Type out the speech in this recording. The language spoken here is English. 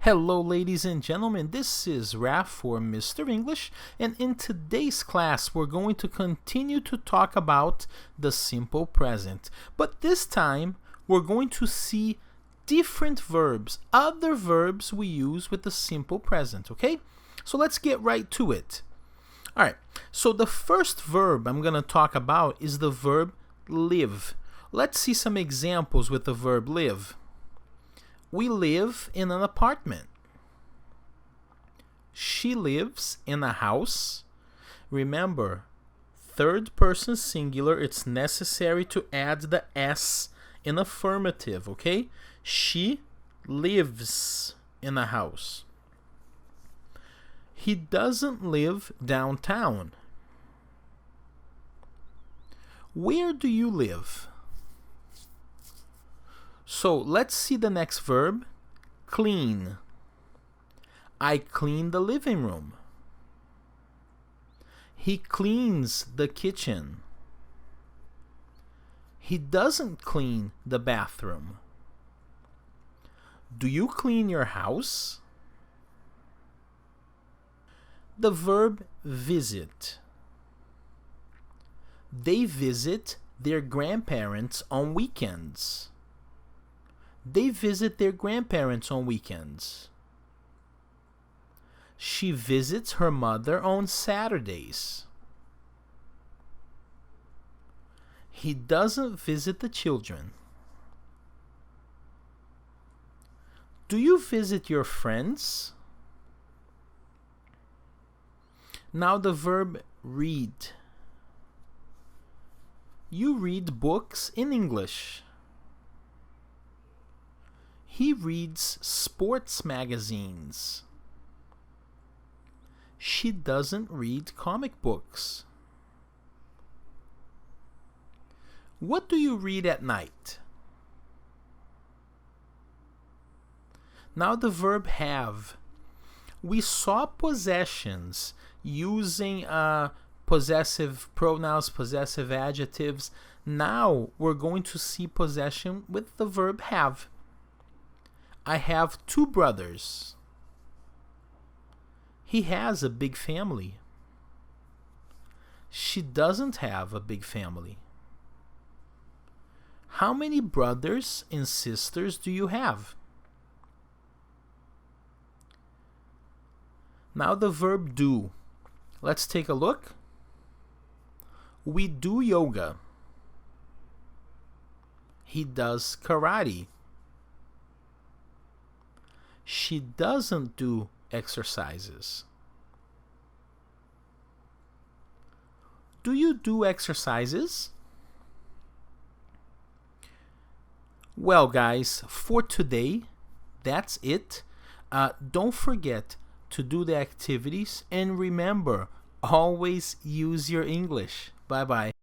Hello ladies and gentlemen, this is Raeford, Mr. English, and in today's class we're going to continue to talk about the simple present. But this time we're going to see different verbs, other verbs we use with the simple present, okay? So let's get right to it. Alright, so the first verb I'm going to talk about is the verb live. Let's see some examples with the verb live. We live in an apartment. She lives in a house. Remember, third person singular, it's necessary to add the S in affirmative, okay? She lives in a house. He doesn't live downtown. Where do you live? So let's see the next verb, clean. I clean the living room. He cleans the kitchen. He doesn't clean the bathroom. Do you clean your house? The verb visit. They visit their grandparents on weekends. They visit their grandparents on weekends. She visits her mother on Saturdays. He doesn't visit the children. Do you visit your friends? Now the verb read. You read books in English. He reads sports magazines. She doesn't read comic books. What do you read at night? Now the verb have. We saw possessions using possessive pronouns, possessive adjectives. Now we're going to see possession with the verb have. I have 2 brothers. He has a big family. She doesn't have a big family. How many brothers and sisters do you have? Now the verb do. Let's take a look. We do yoga. He does karate. She doesn't do exercises. Do you do exercises? Well, guys, for today, that's it. Don't forget to do the activities, and remember, always use your English. Bye-bye.